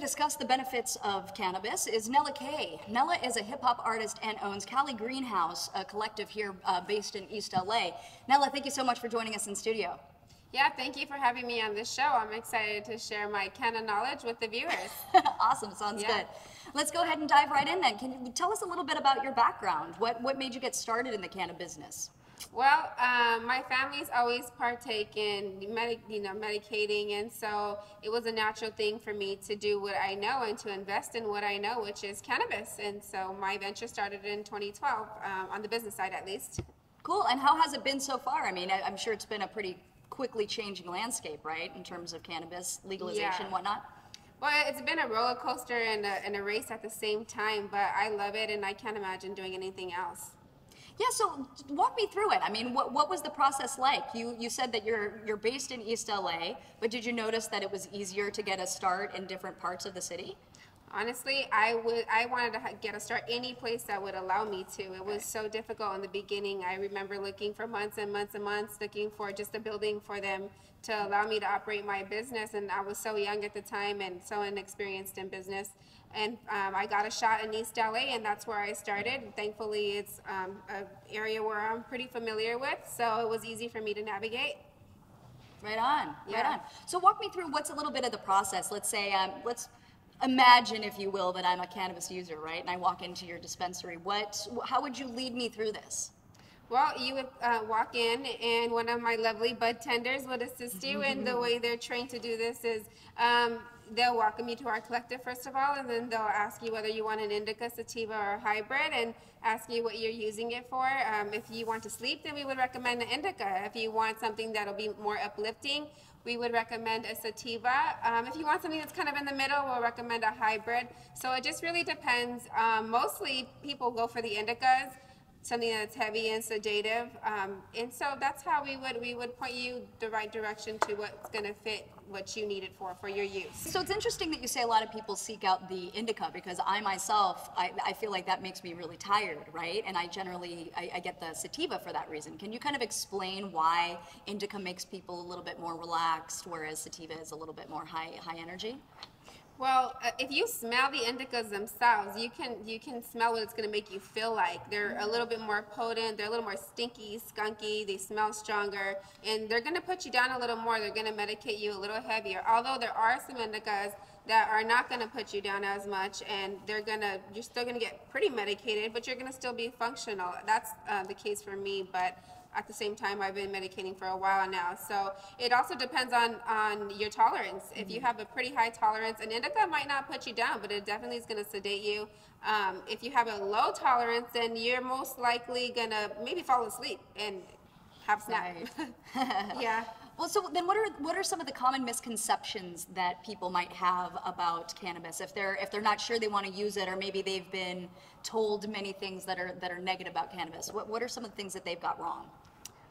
discuss the benefits of cannabis is Nela Kay. Nela is a hip-hop artist and owns Cali Green House, a collective here based in East LA. Nela, thank you so much for joining us in studio. Yeah, thank you for having me on this show. I'm excited to share my canna knowledge with the viewers. Awesome, sounds good. Let's go ahead and dive right in then. Can you tell us a little bit about your background? What made you get started in the canna business? Well, my family's always partake in medicating, and so it was a natural thing for me to do what I know and to invest in what I know, which is cannabis. And so my venture started in 2012, on the business side at least. Cool, and how has it been so far? I mean, I'm sure it's been a pretty quickly changing landscape, right, in terms of cannabis legalization and whatnot? Well, it's been a roller coaster and a race at the same time, but I love it, and I can't imagine doing anything else. Yeah, so walk me through it. I mean, what was the process like? You said that you're based in East LA, but did you notice that it was easier to get a start in different parts of the city? Honestly, I wanted to get a start any place that would allow me to. It was so difficult in the beginning. I remember looking for months and months and months, looking for just a building for them to allow me to operate my business. And I was so young at the time and so inexperienced in business. And I got a shot in East LA, and that's where I started. Thankfully, it's an area where I'm pretty familiar with, so it was easy for me to navigate. Right on, right on. So walk me through what's a little bit of the process. Let's say, let's imagine, if you will, that I'm a cannabis user, right? And I walk into your dispensary. How would you lead me through this? Well, you would walk in, and one of my lovely bud tenders would assist you. And the way they're trained to do this is they'll welcome you to our collective, first of all, and then they'll ask you whether you want an indica, sativa, or hybrid, and ask you what you're using it for. If you want to sleep, then we would recommend an indica. If you want something that'll be more uplifting, we would recommend a sativa. If you want something that's kind of in the middle, we'll recommend a hybrid. So it just really depends. Mostly people go for the indicas, something that's heavy and sedative. And so that's how we would point you the right direction to what's gonna fit what you need it for your use. So it's interesting that you say a lot of people seek out the indica, because I myself, I feel like that makes me really tired, right? And I generally get the sativa for that reason. Can you kind of explain why indica makes people a little bit more relaxed, whereas sativa is a little bit more high energy? Well, if you smell the indicas themselves, you can smell what it's going to make you feel like. They're a little bit more potent, they're a little more stinky, skunky, they smell stronger, and they're going to put you down a little more. They're going to medicate you a little heavier. Although there are some indicas that are not going to put you down as much, and you're still going to get pretty medicated, but you're going to still be functional. That's the case for me, but at the same time, I've been medicating for a while now. So it also depends on your tolerance. If you have a pretty high tolerance, an indica might not put you down, but it definitely is going to sedate you. If you have a low tolerance, then you're most likely going to maybe fall asleep and have snap. Right. Yeah. Well, so then what are some of the common misconceptions that people might have about cannabis if they're not sure they want to use it, or maybe they've been told many things that are negative about cannabis? What are some of the things that they've got wrong?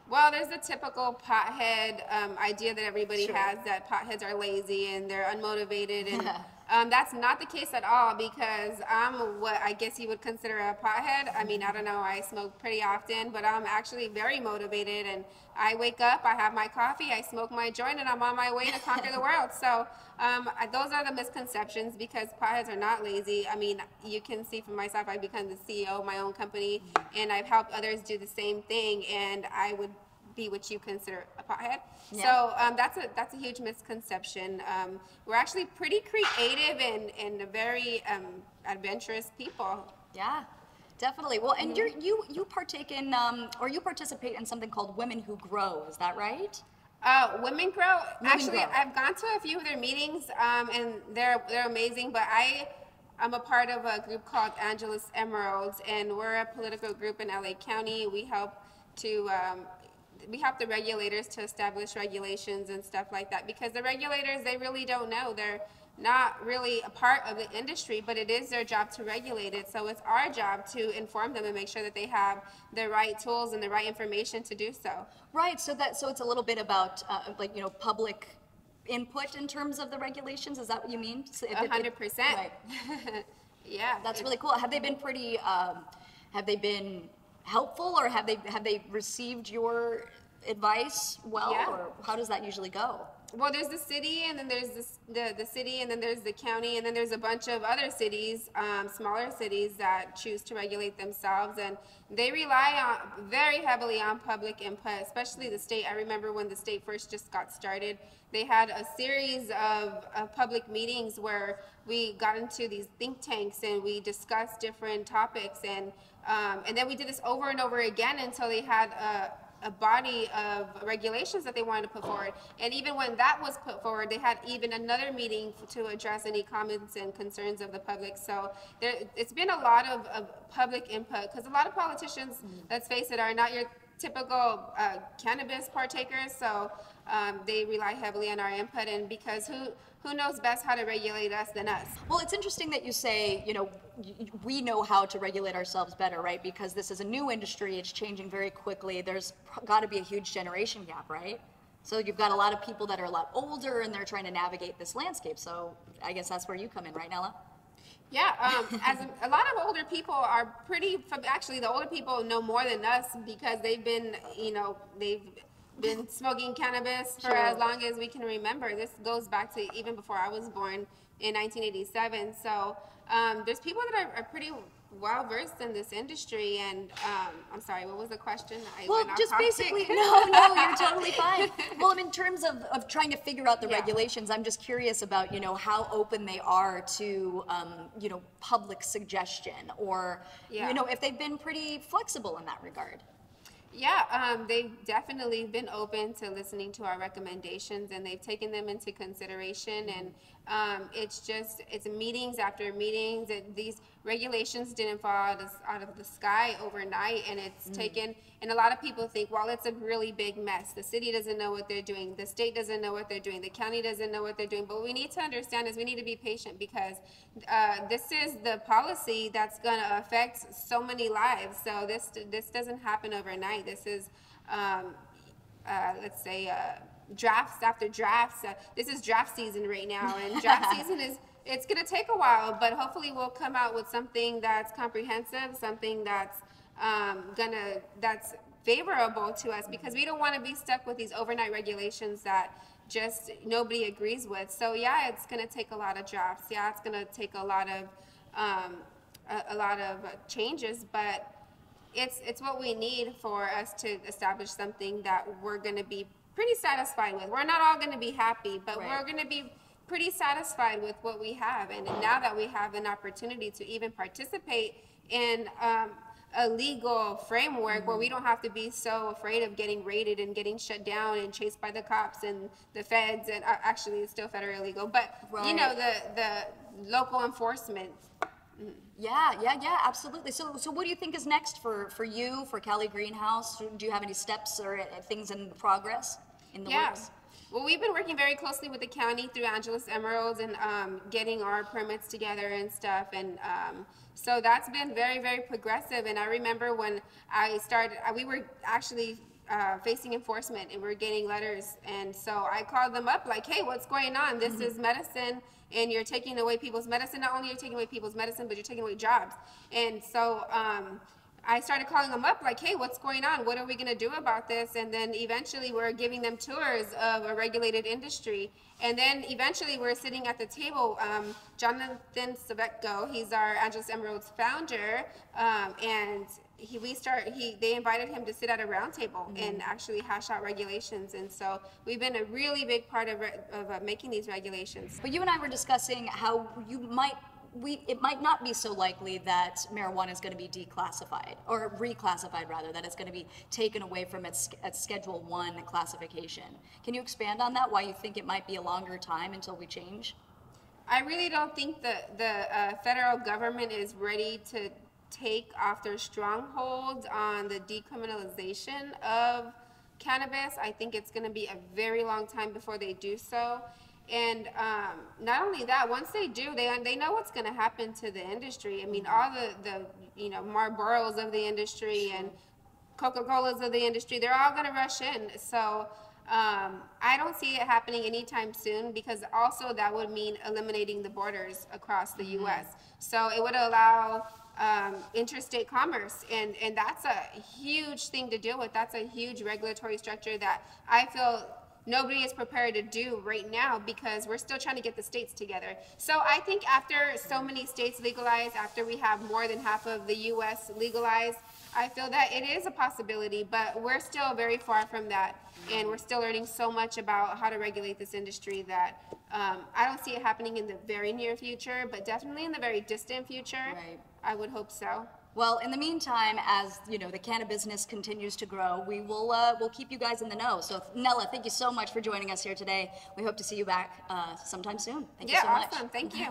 Well, there's a typical pothead idea that everybody has, that potheads are lazy and they're unmotivated, and that's not the case at all, because I'm what I guess you would consider a pothead. I mean, I don't know, I smoke pretty often, but I'm actually very motivated, and I wake up, I have my coffee, I smoke my joint, and I'm on my way to conquer the world. So those are the misconceptions, because potheads are not lazy. I mean, you can see for myself, I've become the CEO of my own company, and I've helped others do the same thing, and I would be what you consider a pothead. Yeah. So that's a huge misconception. We're actually pretty creative and very adventurous people. Yeah, definitely. Well, and you partake in or you participate in something called Women Who Grow. Is that right? Women Grow. Actually, I've gone to a few of their meetings, and they're amazing. But I'm a part of a group called Angeles Emeralds, and we're a political group in LA County. We help the regulators to establish regulations and stuff like that, because the regulators, they really don't know. They're not really a part of the industry, but it is their job to regulate it. So it's our job to inform them and make sure that they have the right tools and the right information to do so. Right. So it's a little bit about public input in terms of the regulations. Is that what you mean? 100%. Right. Yeah. That's really cool. Have they been helpful, or have they received your advice well, Yeah. or how does that usually go? Well, there's the city, and then there's the city, and then there's the county, and then there's a bunch of other cities, smaller cities that choose to regulate themselves, and they rely on very heavily on public input, especially the state. I remember when the state first just got started, they had a series of public meetings where we got into these think tanks and we discussed different topics, and then we did this over and over again until they had a body of regulations that they wanted to put forward. And even when that was put forward, they had even another meeting to address any comments and concerns of the public. So it's been a lot of public input, because a lot of politicians, let's face it, are not your typical cannabis partakers. So they rely heavily on our input, and because who knows best how to regulate us than us? Well, it's interesting that you say, we know how to regulate ourselves better, right? Because this is a new industry, it's changing very quickly. There's got to be a huge generation gap, right? So you've got a lot of people that are a lot older and they're trying to navigate this landscape. So I guess that's where you come in, right, Nela? Yeah, as a lot of older people are actually the older people know more than us, because they've been smoking cannabis for as long as we can remember. This goes back to even before I was born in 1987. So there's people that are pretty well versed in this industry. And I'm sorry, what was the question? Well, just basically, no, you're totally fine. Well, in terms of trying to figure out the regulations, I'm just curious about, how open they are to, public suggestion, or, if they've been pretty flexible in that regard. Yeah, they've definitely been open to listening to our recommendations, and they've taken them into consideration. And it's meetings after meetings. These regulations didn't fall out of the sky overnight, and it's taken. And a lot of people think, well, it's a really big mess. The city doesn't know what they're doing. The state doesn't know what they're doing. The county doesn't know what they're doing. But what we need to understand is we need to be patient, because this is the policy that's going to affect so many lives. So this doesn't happen overnight. This is, let's say, drafts after drafts. This is draft season right now, and draft season it's going to take a while, but hopefully we'll come out with something that's comprehensive, something that's that's favorable to us, because we don't want to be stuck with these overnight regulations that just nobody agrees with. So yeah, it's going to take a lot of drafts. Yeah, it's going to take a lot of changes, but it's what we need for us to establish something that we're going to be pretty satisfied with. We're not all going to be happy, but we're going to be pretty satisfied with what we have. And now that we have an opportunity to even participate in a legal framework where we don't have to be so afraid of getting raided and getting shut down and chased by the cops and the feds, and actually it's still federally illegal, but the local enforcement. Yeah, absolutely. So what do you think is next for you, for Cali Green House? Do you have any steps or things in progress in the works? Well, we've been working very closely with the county through Angeles Emeralds and getting our permits together and stuff, and so that's been very, very progressive. And I remember when I started, we were actually facing enforcement, and we were getting letters, and so I called them up like, hey, what's going on? This is medicine, and you're taking away people's medicine. Not only are you taking away people's medicine, but you're taking away jobs. And so I started calling them up like, hey, what's going on? What are we going to do about this? And then eventually we're giving them tours of a regulated industry. And then eventually we're sitting at the table. Jonathan Savetko, he's our Angeles Emeralds founder, and they invited him to sit at a round table and actually hash out regulations. And so we've been a really big part of making these regulations. But you and I were discussing how it might not be so likely that marijuana is going to be declassified, or reclassified rather, that it's going to be taken away from its Schedule 1 classification. Can you expand on that, why you think it might be a longer time until we change? I really don't think the federal government is ready to take off their stronghold on the decriminalization of cannabis. I think it's going to be a very long time before they do so. And not only that, once they do, they know what's going to happen to the industry. I mean, all the Marlboros of the industry and Coca-Colas of the industry, they're all going to rush in. So I don't see it happening anytime soon, because also that would mean eliminating the borders across the U.S. So it would allow interstate commerce, and that's a huge thing to deal with. That's a huge regulatory structure that I feel nobody is prepared to do right now, because we're still trying to get the states together. So I think after so many states legalize, after we have more than half of the U.S. legalized, I feel that it is a possibility, but we're still very far from that, and we're still learning so much about how to regulate this industry that I don't see it happening in the very near future, but definitely in the very distant future. Right. I would hope so. Well, in the meantime, as you know, the cannabis business continues to grow, we will we'll keep you guys in the know. So, Nela, thank you so much for joining us here today. We hope to see you back sometime soon. Thank you so much. Yeah, awesome. Thank you.